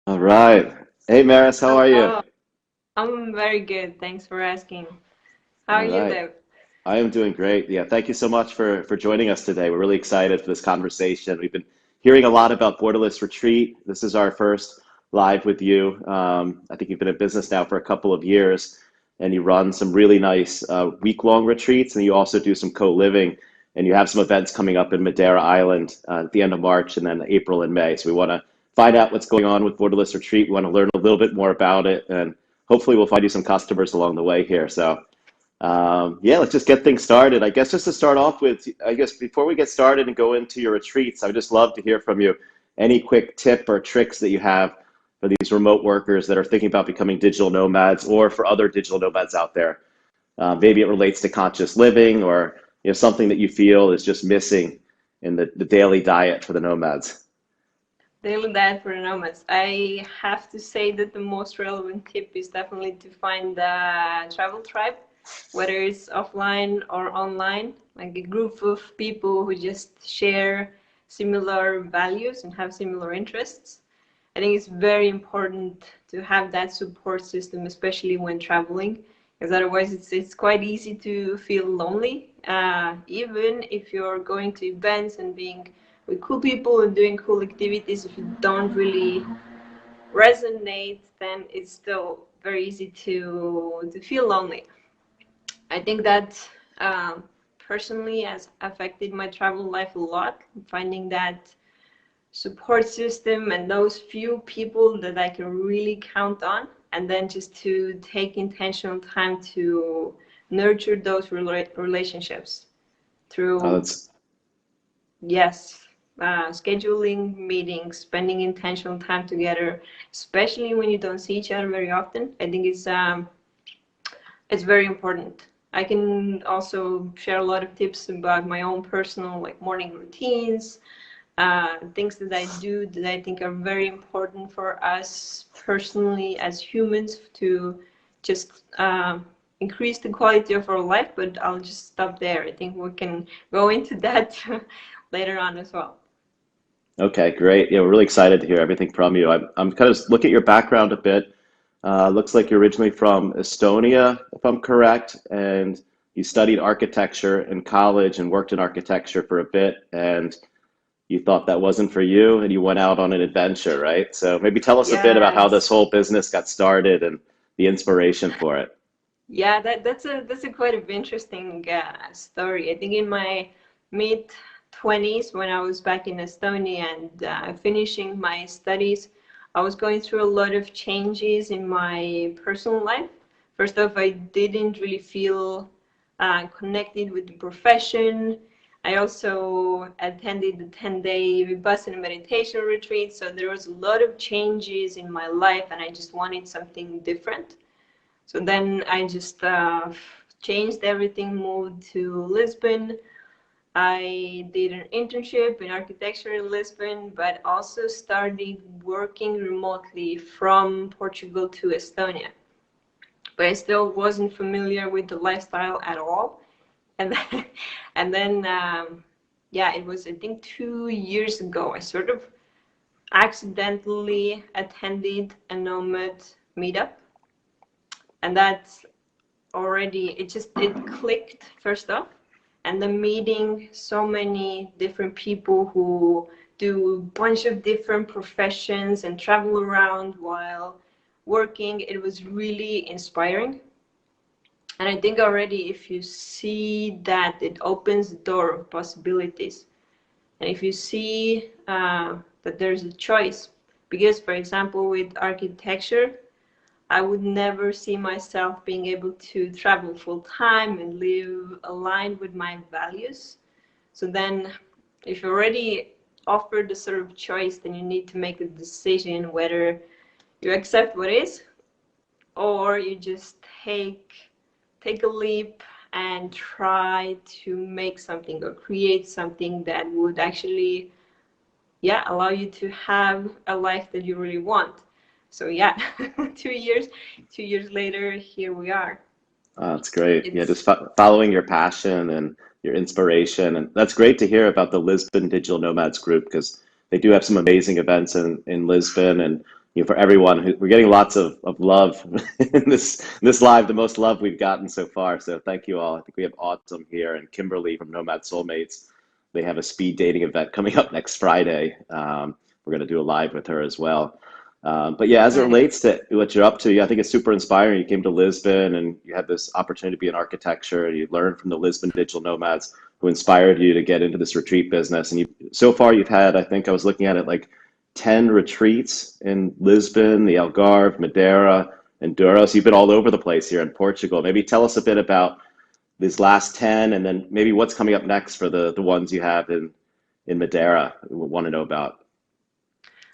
All right. Hey, Maris, how are you? Hello, I'm very good. Thanks for asking. How are All you right. though? I am doing great. Yeah, thank you so much for joining us today. We're really excited for this conversation. We've been hearing a lot about Borderless Retreat. This is our first live with you. I think you've been in business now for a couple of years, and you run some really nice week-long retreats, and you also do some co-living, and you have some events coming up in Madeira Island at the end of March and then April and May. So we want to find out what's going on with Borderless Retreat. We want to learn a little bit more about it, and hopefully we'll find you some customers along the way here. So. Yeah, let's just get things started. I guess just to start off with, I guess before we get started and go into your retreats, I would just love to hear from you any quick tip or tricks that you have for these remote workers that are thinking about becoming digital nomads or for other digital nomads out there. Maybe it relates to conscious living or something that you feel is just missing in the daily diet for the nomads. Daily diet for the nomads. I have to say that the most relevant tip is definitely to find a travel tribe, whether it's offline or online, like a group of people who just share similar values and have similar interests. I think it's very important to have that support system, especially when traveling, because otherwise it's quite easy to feel lonely. Even if you're going to events and being with cool people and doing cool activities, if you don't really resonate, then it's still very easy to feel lonely. I think that personally has affected my travel life a lot, finding that support system and those few people that I can really count on, and then just to take intentional time to nurture those relationships Oh, through, that's yes, scheduling meetings, spending intentional time together, especially when you don't see each other very often. I think it's very important. I can also share a lot of tips about my own personal like morning routines, things that I do that I think are very important for us personally as humans to just increase the quality of our life. But I'll just stop there. I think we can go into that later on as well. okay, great. Yeah, we're really excited to hear everything from you. I'm kind of look at your background a bit. Looks like you're originally from Estonia, if I'm correct, and you studied architecture in college and worked in architecture for a bit, and you thought that wasn't for you, and you went out on an adventure, right? So maybe tell us a bit about how this Yes. whole business got started and the inspiration for it. Yeah, that's a quite of interesting story. I think in my mid 20s, when I was back in Estonia and finishing my studies, I was going through a lot of changes in my personal life. First off, I didn't really feel connected with the profession. I also attended the 10-day Vipassana meditation retreat, so there was a lot of changes in my life, and I just wanted something different. So then I just changed everything, moved to Lisbon. I did an internship in architecture in Lisbon, but also started working remotely from Portugal to Estonia. But I still wasn't familiar with the lifestyle at all. And then, and then yeah, it was, I think, 2 years ago, I sort of accidentally attended a Nomad meetup. And that's already, it clicked first off, and then meeting so many different people who do a bunch of different professions and travel around while working, it was really inspiring. And I think already if you see that, it opens the door of possibilities. And if you see that there's a choice, because for example with architecture, I would never see myself being able to travel full time and live aligned with my values. So then, if you already offered the sort of choice, then you need to make a decision whether you accept what is, or you just take a leap and try to make something or create something that would actually, yeah, allow you to have a life that you really want. So yeah, 2 years, 2 years later, here we are. That's great. Yeah, just It's, following your passion and your inspiration. And that's great to hear about the Lisbon Digital Nomads group because they do have some amazing events in Lisbon. And for everyone who, we're getting lots of love in this live, the most love we've gotten so far. So thank you all. I think we have Autumn here and Kimberly from Nomad Soulmates. They have a speed dating event coming up next Friday. We're going to do a live with her as well. But yeah, as it Nice. relates to what you're up to, yeah, I think it's super inspiring. You came to Lisbon and you had this opportunity to be in architecture, and you learned from the Lisbon digital nomads who inspired you to get into this retreat business. And you, so far you've had, I think I was looking at it, like 10 retreats in Lisbon, the Algarve, Madeira, and Douro. So you've been all over the place here in Portugal. Maybe tell us a bit about these last 10, and then maybe what's coming up next for the ones you have in Madeira we want to know about.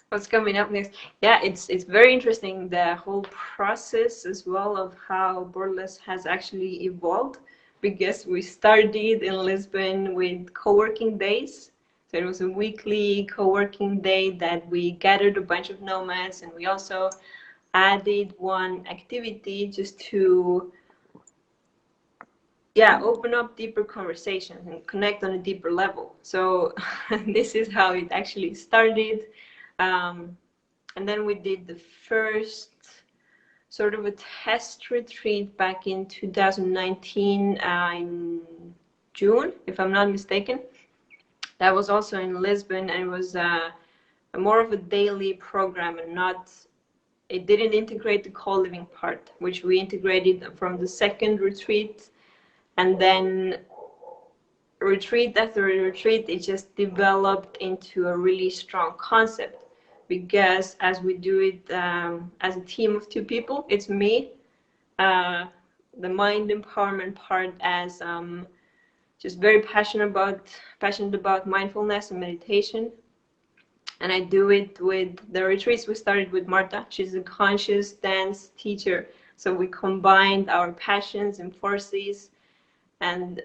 What's coming up next? Yeah, it's very interesting, the whole process as well of how Borderless has actually evolved, because we started in Lisbon with co-working days. So it was a weekly co-working day that we gathered a bunch of nomads, and we also added one activity just to open up deeper conversations and connect on a deeper level. So this is how it actually started. And then we did the first sort of a test retreat back in 2019 in June, if I'm not mistaken. That was also in Lisbon, and it was more of a daily program, and it didn't integrate the co-living part, which we integrated from the second retreat. And then retreat after retreat, it just developed into a really strong concept, because as we do it as a team of two people, it's me, the mind empowerment part, as just very passionate about mindfulness and meditation. And I do it with the retreats. We started with Marta. She's a conscious dance teacher. So we combined our passions and forces, and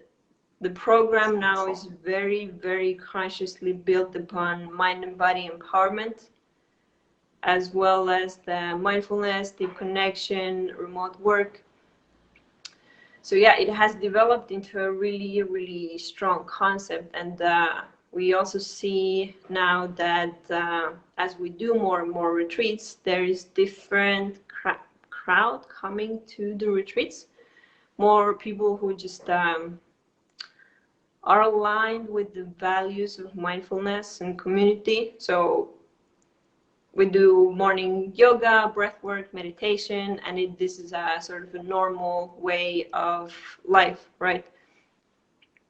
the program now is very, very consciously built upon mind and body empowerment, as well as the mindfulness, deep connection, remote work. So yeah, it has developed into a really, really strong concept. And we also see now that as we do more and more retreats, there is different crowd coming to the retreats. More people who just are aligned with the values of mindfulness and community. So we do morning yoga, breathwork, meditation, and this is a sort of a normal way of life, right?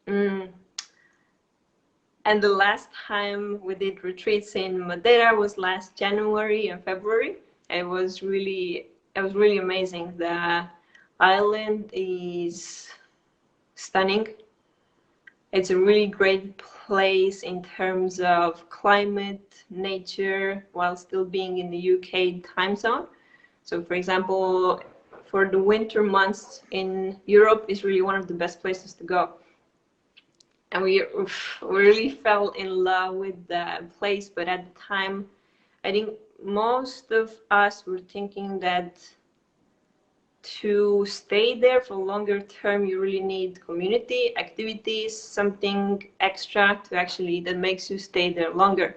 And the last time we did retreats in Madeira was last January and February. It was really amazing. The island is stunning. It's a really great place in terms of climate, nature, while still being in the UK time zone. So for example, for the winter months in Europe is really one of the best places to go. And we really fell in love with the place. But at the time, I think most of us were thinking that to stay there for longer term, you really need community activities, something extra to actually that makes you stay there longer.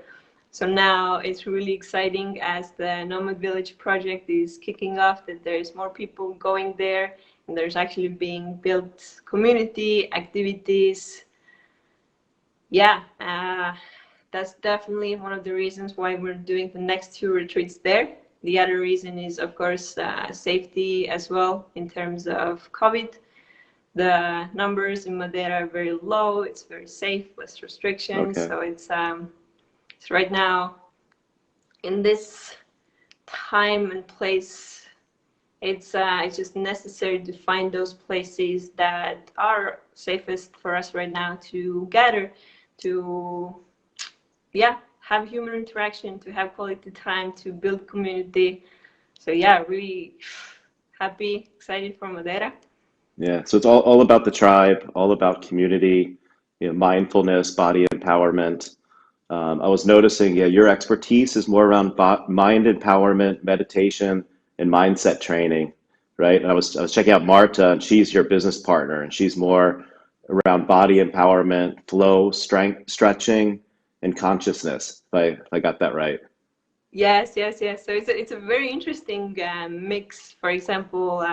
So now it's really exciting as the Nomad Village project is kicking off, that there's more people going there, and there's actually being built community activities. Yeah, that's definitely one of the reasons why we're doing the next two retreats there. The other reason is, of course, safety as well in terms of COVID. The numbers in Madeira are very low. It's very safe, less restrictions. Okay. So it's right now in this time and place. It's just necessary to find those places that are safest for us right now to gather, to have human interaction, to have quality time, to build community. So yeah, really happy, excited for Madeira. Yeah, so it's all about the tribe, all about community, mindfulness, body empowerment. I was noticing, yeah, your expertise is more around mind empowerment, meditation, and mindset training, right? And I was checking out Marta, and she's your business partner, and she's more around body empowerment, flow, strength, stretching, and consciousness. If I got that right. Yes, yes, yes. So it's a very interesting mix. For example,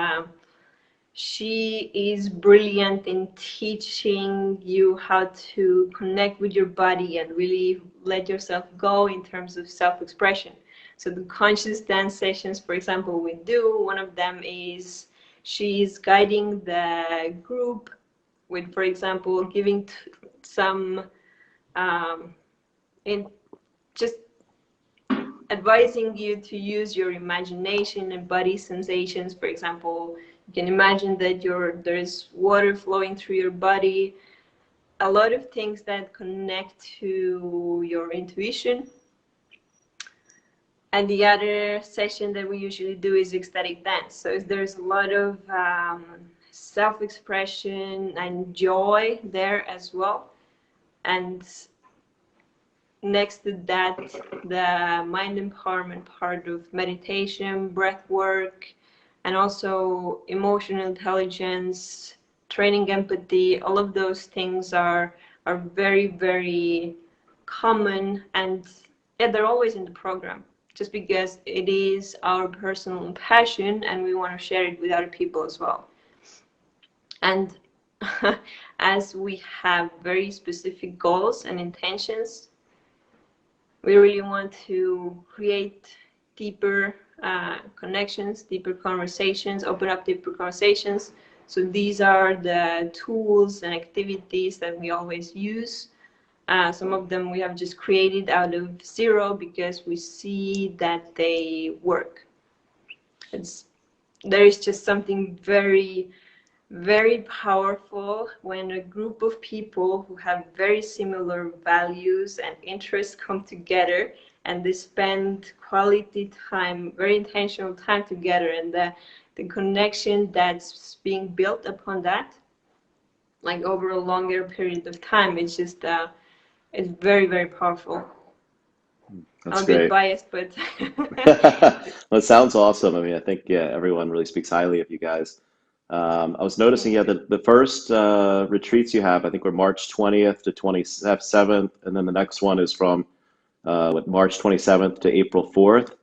she is brilliant in teaching you how to connect with your body and really let yourself go in terms of self-expression. So the conscious dance sessions, for example, we do, one of them is she's guiding the group with, for example, giving some in just advising you to use your imagination and body sensations. For example, you can imagine that there's water flowing through your body, a lot of things that connect to your intuition. And the other session that we usually do is ecstatic dance. So there's a lot of self-expression and joy there as well. And next to that, the mind empowerment part of meditation, breath work, and also emotional intelligence, training empathy. All of those things are very, very common, and yeah, they're always in the program, just because it is our personal passion and we want to share it with other people as well. And as we have very specific goals and intentions, we really want to create deeper connections, deeper conversations, open up deeper conversations. So these are the tools and activities that we always use. Some of them we have just created out of zero because we see that they work. There is just something very, very powerful when a group of people who have very similar values and interests come together and they spend quality time, very intentional time together, and the connection that's being built upon that, like over a longer period of time, it's just it's very, very powerful. That's I'm a great. bit biased, but Well, it sounds awesome. I mean, I think everyone really speaks highly of you guys. I was noticing, the first retreats you have, I think, were March 20th to 27th, and then the next one is from March 27th to April 4th.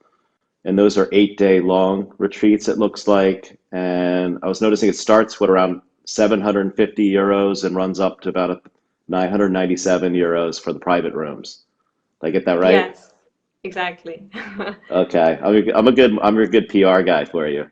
And those are 8-day long retreats, it looks like. And I was noticing it starts with around 750 euros and runs up to about 997 euros for the private rooms. Did I get that right? yes, exactly. Okay, I'm your good PR guy for you.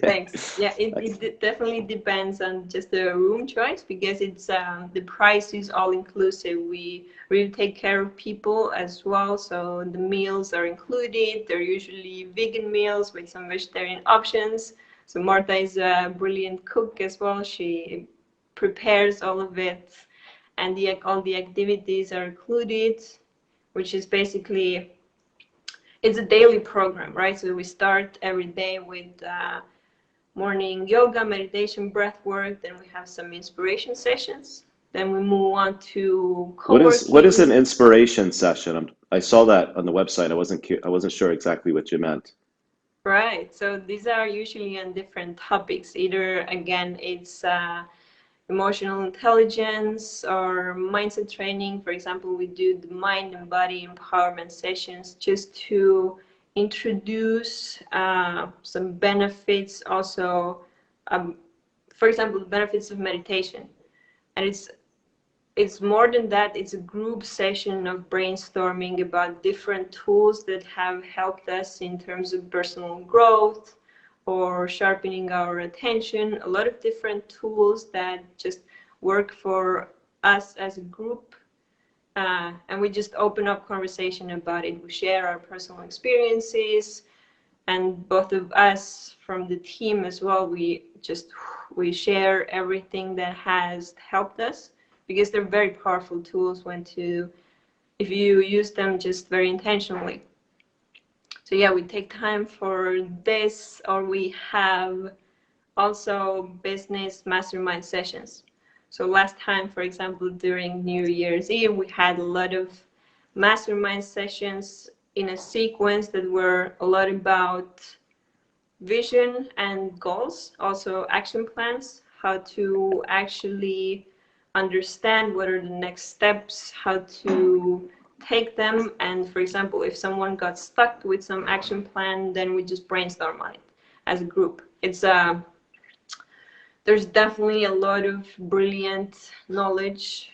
Thanks. Yeah, it definitely depends on just the room choice, because it's the price is all inclusive. We really take care of people as well, so the meals are included. They're usually vegan meals with some vegetarian options. So Marta is a brilliant cook as well. She prepares all of it, and all the activities are included, which is basically, it's a daily program, right? So we start every day with morning yoga, meditation, breath work. Then we have some inspiration sessions. Then we move on to What is an co-working. inspiration session? I saw that on the website. I wasn't sure exactly what you meant. Right. So these are usually on different topics. Either, again, it's emotional intelligence or mindset training. For example, we do the mind and body empowerment sessions just to introduce some benefits. Also, for example, the benefits of meditation. And it's more than that. It's a group session of brainstorming about different tools that have helped us in terms of personal growth or sharpening our attention. A lot of different tools that just work for us as a group. And we just open up conversation about it. We share our personal experiences, and both of us from the team as well, we share everything that has helped us, because they're very powerful tools if you use them just very intentionally. So yeah, we take time for this, or we have also business mastermind sessions. So last time, for example, during New Year's Eve, we had a lot of mastermind sessions in a sequence that were a lot about vision and goals, also action plans, how to actually understand what are the next steps, how to take them, and for example, if someone got stuck with some action plan, then we just brainstorm on it as a group. It's there's definitely a lot of brilliant knowledge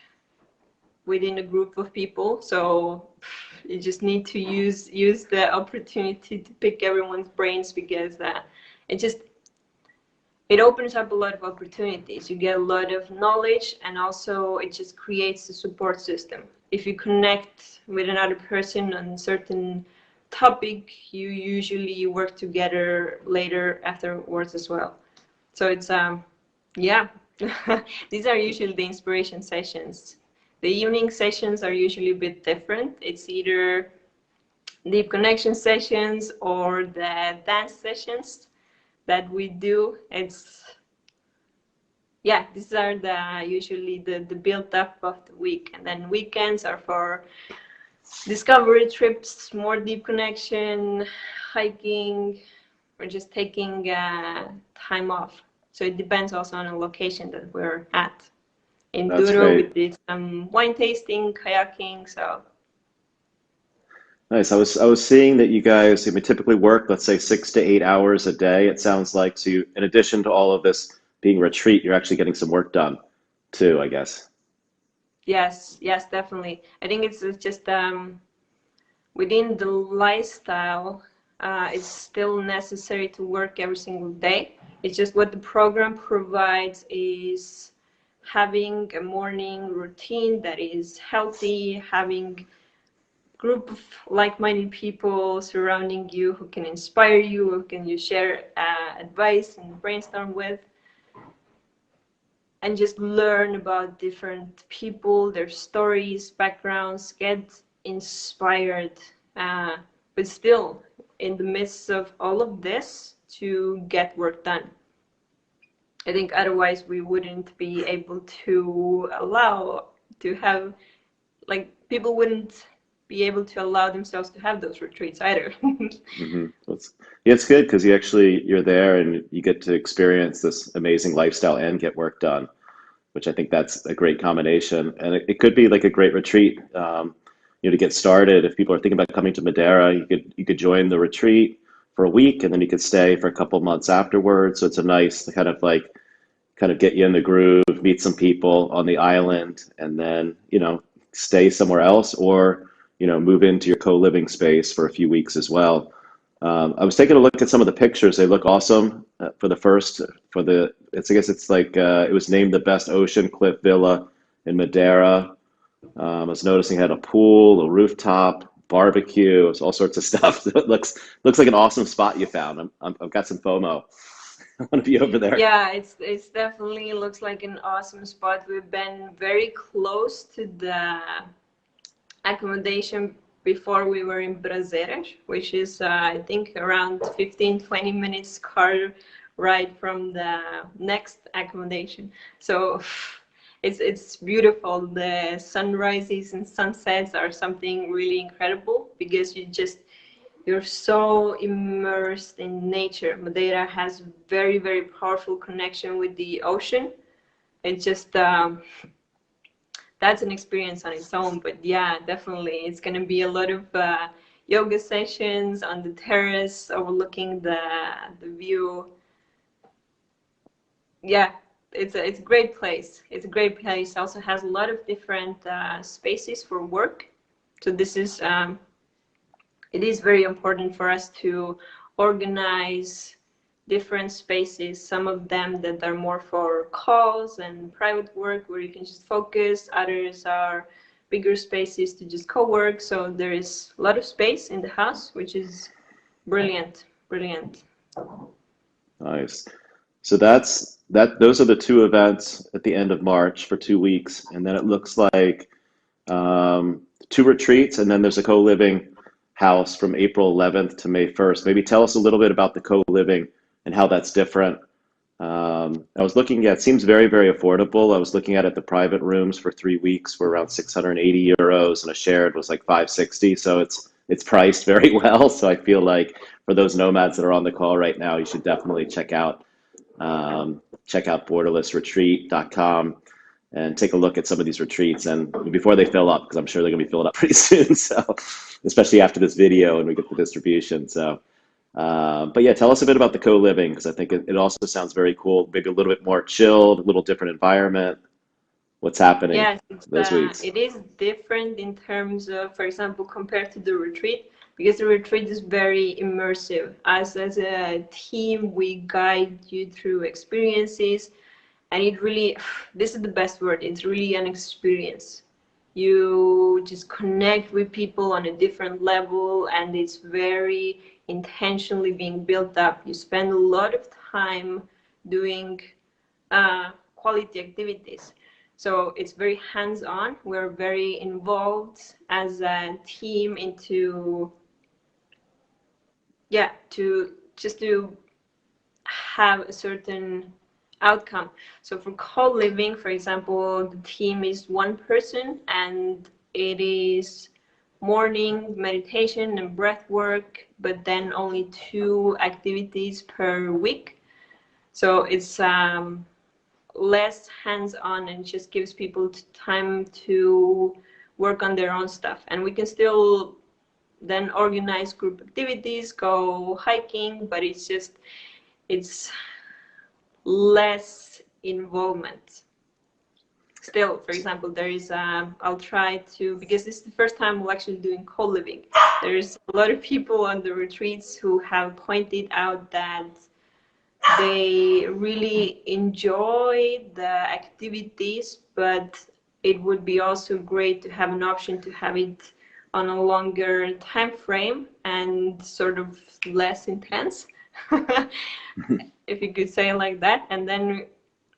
within a group of people, so you just need to use the opportunity to pick everyone's brains, because it opens up a lot of opportunities. You get a lot of knowledge, and also it just creates a support system. If you connect with another person on a certain topic, you usually work together later afterwards as well. So it's yeah. These are usually the inspiration sessions. The evening sessions are usually a bit different. It's either deep connection sessions or the dance sessions that we do. It's, yeah, these are usually the build up of the week. And then weekends are for discovery trips, more deep connection, hiking, or just taking time off. So it depends also on the location that we're at. In That's Duro, we great. did some wine tasting, kayaking, so. Nice. I was seeing that you guys, I mean, typically work, let's say 6 to 8 hours a day. It sounds like, so you, in addition to all of this being a retreat, you're actually getting some work done too, I guess. Yes, definitely. I think it's just within the lifestyle, it's still necessary to work every single day. It's just what the program provides is having a morning routine that is healthy, having group of like-minded people surrounding you who can inspire you, who can you share advice and brainstorm with, and just learn about different people, their stories, backgrounds, get inspired, but still in the midst of all of this to get work done. I think otherwise we wouldn't be able to allow to have, like, people wouldn't be able to allow themselves to have those retreats either. Hmm. Yeah, it's good because you're there and you get to experience this amazing lifestyle and get work done, which I think that's a great combination. And it could be like a great retreat, to get started. If people are thinking about coming to Madeira, you could join the retreat for a week, and then you could stay for a couple months afterwards. So it's a nice kind of get you in the groove, meet some people on the island, and then stay somewhere else, or move into your co-living space for a few weeks as well. I was taking a look at some of the pictures. They look awesome. I guess it's like it was named the best ocean cliff villa in Madeira. I was noticing it had a pool, a rooftop, barbecue, it's all sorts of stuff. It looks like an awesome spot you found. I've got some FOMO. I want to be over there. Yeah, it's definitely looks like an awesome spot. We've been very close to the accommodation before we were in Brasileiras, which is I think around 15-20 minutes car ride from the next accommodation. So it's beautiful. The sunrises and sunsets are something really incredible, because you're so immersed in nature. Madeira has very, very powerful connection with the ocean. It's just that's an experience on its own. But yeah, definitely, it's gonna be a lot of yoga sessions on the terrace overlooking the view. Yeah, it's a great place. It's a great place. Also has a lot of different spaces for work. So this is it is very important for us to organize different spaces, some of them that are more for calls and private work where you can just focus, others are bigger spaces to just co-work. So there is a lot of space in the house, which is brilliant. Nice. So those are the two events at the end of March for 2 weeks, and then it looks like two retreats, and then there's a co-living house from April 11th to May 1st. Maybe tell us a little bit about the co-living and how that's different. I was looking at, it seems very, very affordable. I was looking at it, the private rooms for 3 weeks were around 680 euros, and a shared was like 560. So it's priced very well. So I feel like for those nomads that are on the call right now, you should definitely check out borderlessretreat.com. and take a look at some of these retreats and before they fill up, because I'm sure they're gonna be filling up pretty soon. So, especially after this video and we get the distribution. So, but yeah, tell us a bit about the co-living, because I think it also sounds very cool. Maybe a little bit more chilled, a little different environment. What's happening Yes, those weeks? it is different in terms of, for example, compared to the retreat, because the retreat is very immersive. As a team, we guide you through experiences, and it really, this is the best word, it's really an experience. You just connect with people on a different level, and it's very intentionally being built up. You spend a lot of time doing quality activities. So it's very hands-on. We're very involved as a team into, yeah, to have a certain outcome. So for co-living, for example, the team is one person, and it is morning meditation and breath work, but then only 2 activities per week. So it's less hands-on and just gives people time to work on their own stuff. And we can still then organize group activities, go hiking, but it's less involvement. Still, for example, there is I'll try to, because this is the first time we're actually doing co-living. There's a lot of people on the retreats who have pointed out that they really enjoy the activities, but it would be also great to have an option to have it on a longer time frame and sort of less intense, if you could say it like that. And then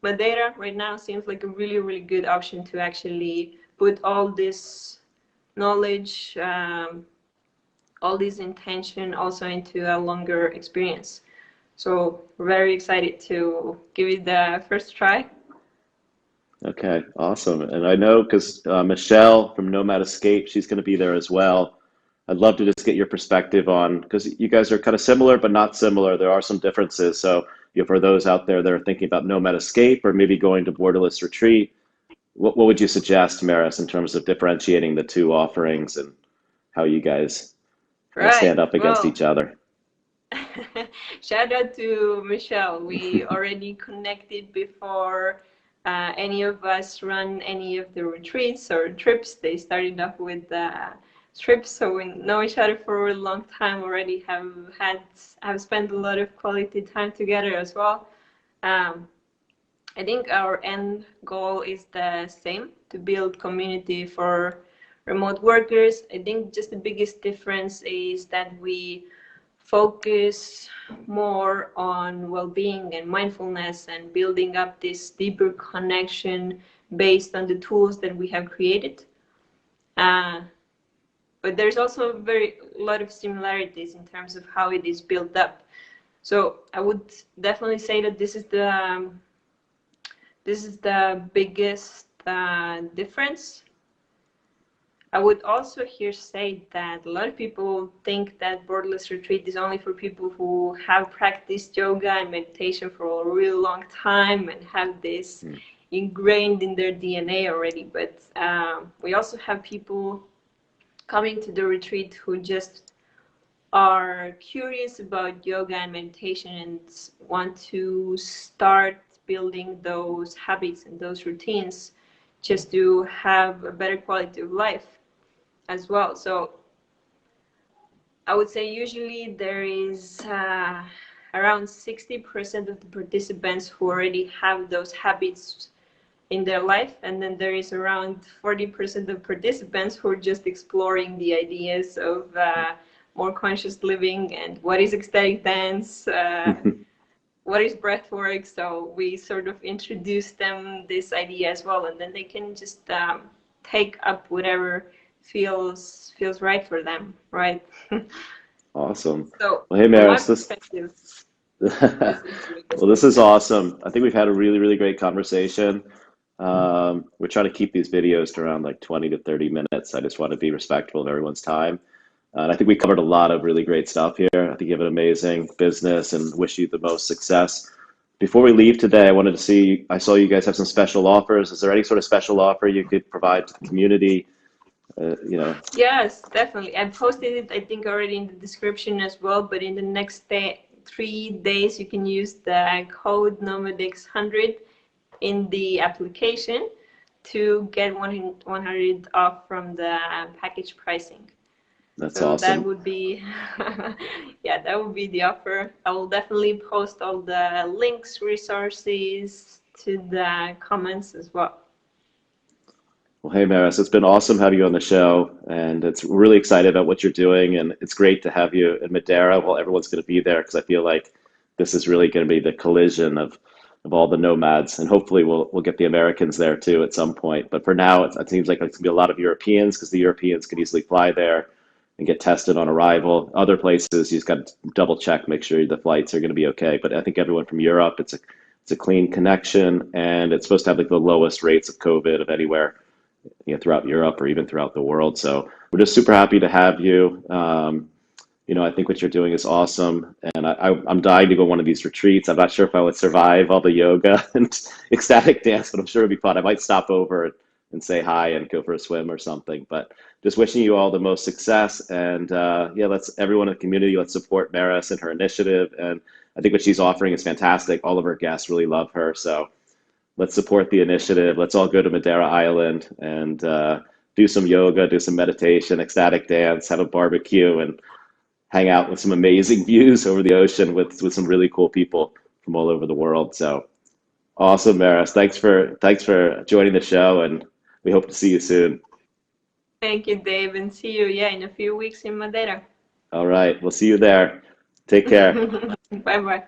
Madeira right now seems like a really, really good option to actually put all this knowledge, all this intention also into a longer experience. So very excited to give it the first try. Okay, awesome. And I know because Michelle from Nomad Escape, she's going to be there as well. I'd love to just get your perspective on, because you guys are kind of similar, but not similar. There are some differences. So, for those out there that are thinking about Nomad Escape or maybe going to Borderless Retreat, what would you suggest, Mariss, in terms of differentiating the 2 offerings and how you guys kind of stand Right. up against Well, each other? shout out to Michelle. We already connected before any of us run any of the retreats or trips. They started off with trips, so we know each other for a long time already. Have spent a lot of quality time together as well. I think our end goal is the same, to build community for remote workers. I think just the biggest difference is that we focus more on well-being and mindfulness and building up this deeper connection based on the tools that we have created. But there's also a lot of similarities in terms of how it is built up. So I would definitely say that this is the biggest difference. I would also here say that a lot of people think that Borderless Retreat is only for people who have practiced yoga and meditation for a really long time and have this ingrained in their DNA already. But we also have people coming to the retreat who just are curious about yoga and meditation and want to start building those habits and those routines just to have a better quality of life as well. So I would say usually there is around 60% of the participants who already have those habits in their life, and then there is around 40% of participants who are just exploring the ideas of more conscious living and what is ecstatic dance, what is breath work. So we sort of introduce them this idea as well, and then they can just take up whatever feels right for them, right? Awesome. So Well, hey, from my Mariss, perspective, well, this is awesome. I think we've had a really, really great conversation. We're trying to keep these videos to around like 20 to 30 minutes. I just want to be respectful of everyone's time. And I think we covered a lot of really great stuff here. I think you have an amazing business and wish you the most success. Before we leave today, I wanted to see, I saw you guys have some special offers. Is there any sort of special offer you could provide to the community? You know, Yes, definitely. I posted it, I think, already in the description as well, but in the next day, 3 days, you can use the code NomadX100 in the application to get 100 off from the package pricing. that's So that awesome. would be, yeah, that would be the offer. I will definitely post all the links, resources to the comments as well. Well, hey, Maris, it's been awesome having you on the show, and it's really excited about what you're doing, and it's great to have you in Madeira. Well, everyone's going to be there because I feel like this is really going to be the collision of all the nomads, and hopefully we'll get the Americans there too at some point. But for now, it seems like it's going to be a lot of Europeans because the Europeans can easily fly there and get tested on arrival. Other places, you just got to double check, make sure the flights are going to be okay. But I think everyone from Europe, it's a clean connection, and it's supposed to have like the lowest rates of COVID of anywhere, you know, throughout Europe or even throughout the world. So we're just super happy to have you. You know, I think what you're doing is awesome, and I'm dying to go one of these retreats. I'm not sure if I would survive all the yoga and ecstatic dance, but I'm sure it'd be fun. I might stop over and say hi and go for a swim or something. But just wishing you all the most success, and yeah, let's everyone in the community, let's support Maris and her initiative. And I think what she's offering is fantastic. All of her guests really love her, so let's support the initiative. Let's all go to Madeira Island and do some yoga, do some meditation, ecstatic dance, have a barbecue, and hang out with some amazing views over the ocean with some really cool people from all over the world. So awesome, Maris. Thanks for joining the show, and we hope to see you soon. Thank you, Dave, and see you, yeah, in a few weeks in Madeira. All right, we'll see you there. Take care. Bye-bye.